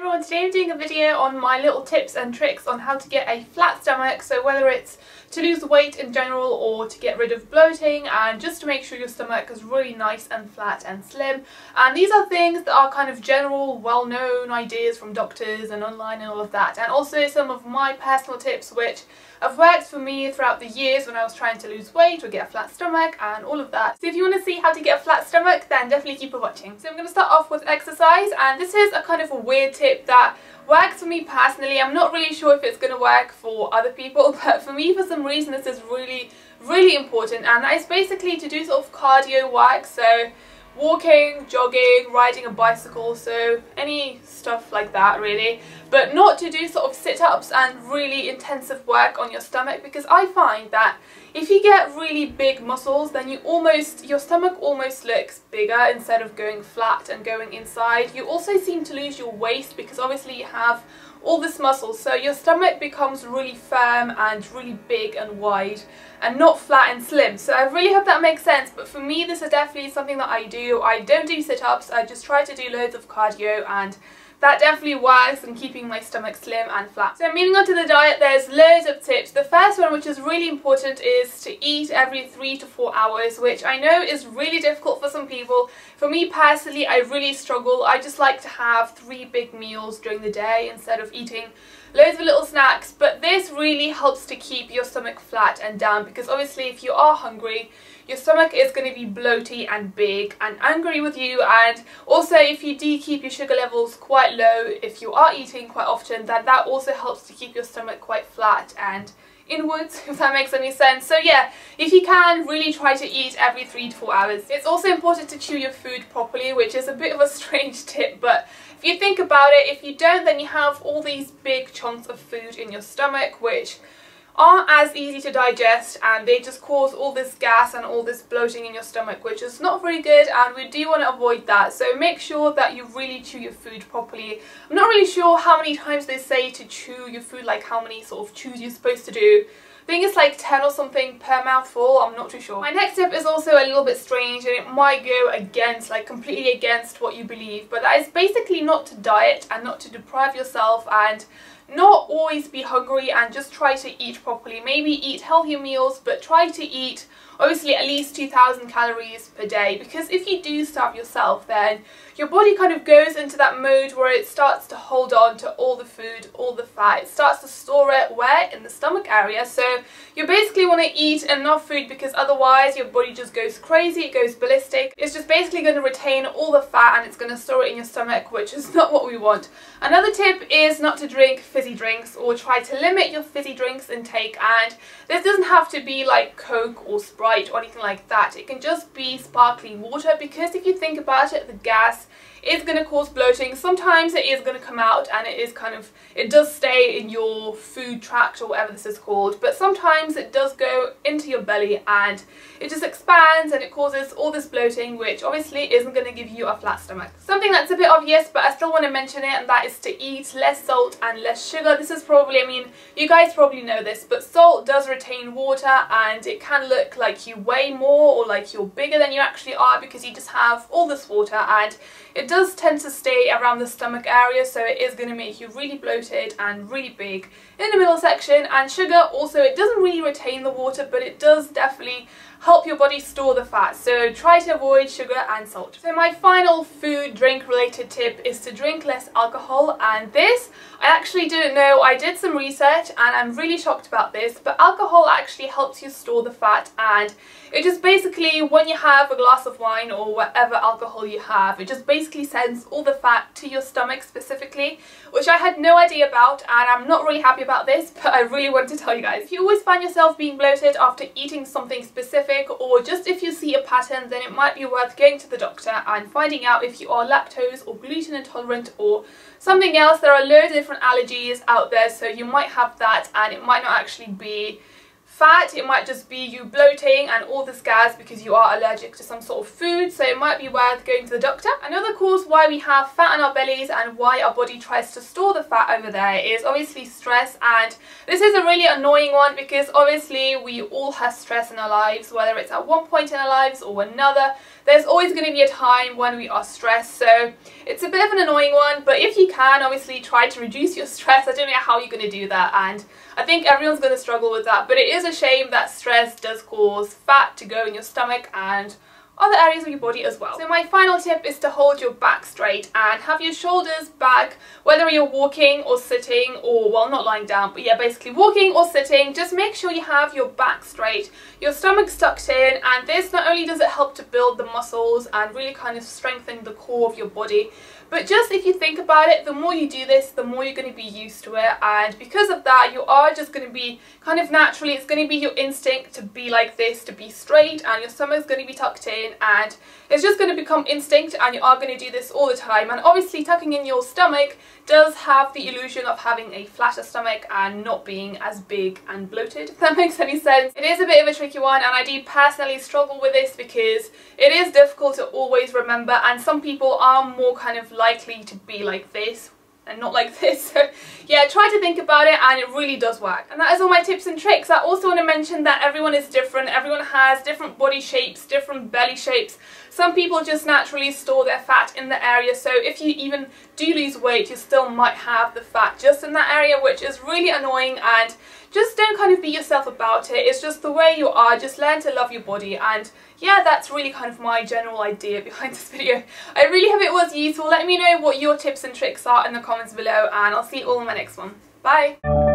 everyone, today I'm doing a video on my little tips and tricks on how to get a flat stomach, so whether it's to lose weight in general or to get rid of bloating and just to make sure your stomach is really nice and flat and slim. And these are things that are kind of general, well-known ideas from doctors and online and all of that, and also some of my personal tips which have worked for me throughout the years when I was trying to lose weight or get a flat stomach and all of that. So if you want to see how to get a flat stomach, then definitely keep on watching. So I'm going to start off with exercise, and this is a kind of a weird tip that works for me personally. I'm not really sure if it's going to work for other people, but for me, for some reason, this is really important, and that is basically to do sort of cardio work. So walking, jogging, riding a bicycle, so any stuff like that really, but not to do sort of sit-ups and really intensive work on your stomach, because I find that if you get really big muscles, then your stomach almost looks bigger instead of going flat and going inside. You also seem to lose your waist because obviously you have all this muscle, so your stomach becomes really firm and really big and wide and not flat and slim. So I really hope that makes sense, but for me this is definitely something that I do. I don't do sit-ups, I just try to do loads of cardio, and that definitely works in keeping my stomach slim and flat. So moving on to the diet, there's loads of tips. The first one, which is really important, is to eat every 3 to 4 hours, which I know is really difficult for some people. For me personally, I really struggle. I just like to have 3 big meals during the day instead of eating loads of little snacks, but this really helps to keep your stomach flat and down, because obviously if you are hungry, your stomach is going to be bloaty and big and angry with you. And also if you do keep your sugar levels quite low, if you are eating quite often, then that also helps to keep your stomach quite flat and inwards, if that makes any sense. So yeah, if you can, really try to eat every 3 to 4 hours. It's also important to chew your food properly, which is a bit of a strange tip, but if you think about it, if you don't, then you have all these big chunks of food in your stomach which aren't as easy to digest, and they just cause all this gas and all this bloating in your stomach, which is not very good, and we do want to avoid that. So make sure that you really chew your food properly. I'm not really sure how many times they say to chew your food, like how many sort of chews you're supposed to do. I think it's like 10 or something per mouthful, I'm not too sure. My next tip is also a little bit strange, and it might go against, like completely against what you believe, but that is basically not to diet and not to deprive yourself and not always be hungry, and just try to eat properly. Maybe eat healthier meals, but try to eat obviously at least 2,000 calories per day, because if you do starve yourself, then your body kind of goes into that mode where it starts to hold on to all the food, all the fat. It starts to store it where? In the stomach area. So you basically want to eat enough food, because otherwise your body just goes crazy, it goes ballistic. It's just basically going to retain all the fat and it's going to store it in your stomach, which is not what we want. Another tip is not to drink fizzy drinks, or try to limit your fizzy drinks intake, and this doesn't have to be like Coke or Sprite or anything like that. It can just be sparkling water, because if you think about it, the gas is going to cause bloating. Sometimes it is going to come out and it does stay in your food tract or whatever this is called, but sometimes it does go into your belly and it just expands and it causes all this bloating, which obviously isn't going to give you a flat stomach. Something that's a bit obvious, but I still want to mention it, and that is to eat less salt and less sugar. This is probably, I mean, you guys probably know this, but salt does retain water, and it can look like you weigh more or like you're bigger than you actually are, because you just have all this water, and it does tend to stay around the stomach area, so it is going to make you really bloated and really big in the middle section. And sugar also, it doesn't really retain the water, but it does definitely help your body store the fat, so try to avoid sugar and salt. So my final food drink related tip is to drink less alcohol, and this I actually didn't know. I did some research and I'm really shocked about this, but alcohol actually helps you store the fat, and it just basically, when you have a glass of wine or whatever alcohol you have, it just basically sends all the fat to your stomach specifically, which I had no idea about, and I'm not really happy about this, but I really want to tell you guys. If you always find yourself being bloated after eating something specific, or just if you see a pattern, then it might be worth going to the doctor and finding out if you are lactose or gluten intolerant or something else. There are loads of different allergies out there, so you might have that and it might not actually be fat, it might just be you bloating and all this gas because you are allergic to some sort of food, so it might be worth going to the doctor. Another cause why we have fat on our bellies and why our body tries to store the fat over there is obviously stress, and this is a really annoying one because obviously we all have stress in our lives, whether it's at one point in our lives or another. There's always going to be a time when we are stressed, so it's a bit of an annoying one, but if you can, obviously try to reduce your stress. I don't know how you're going to do that, and I think everyone's going to struggle with that, but it is a shame that stress does cause fat to go in your stomach and other areas of your body as well. So my final tip is to hold your back straight and have your shoulders back, whether you're walking or sitting, or well, not lying down, but yeah, basically walking or sitting. Just make sure you have your back straight, your stomach's tucked in, and this not only does it help to build the muscles and really kind of strengthen the core of your body, but just if you think about it, the more you do this, the more you're going to be used to it, and because of that, you are just going to be kind of naturally, it's going to be your instinct to be like this, to be straight, and your stomach's going to be tucked in, and it's just going to become instinct, and you are going to do this all the time. And obviously tucking in your stomach does have the illusion of having a flatter stomach and not being as big and bloated, if that makes any sense. It is a bit of a tricky one, and I do personally struggle with this because it is difficult to always remember, and some people are more kind of likely to be like this and not like this. So yeah, try to think about it, and it really does work. And that is all my tips and tricks. I also want to mention that everyone is different. Everyone has different body shapes, different belly shapes. Some people just naturally store their fat in the area, so if you even do lose weight, you still might have the fat just in that area, which is really annoying, and just don't kind of beat yourself about it. It's just the way you are. Just learn to love your body, and yeah, that's really kind of my general idea behind this video. I really hope it was useful. Let me know what your tips and tricks are in the comments below, and I'll see you all in my next one. Bye!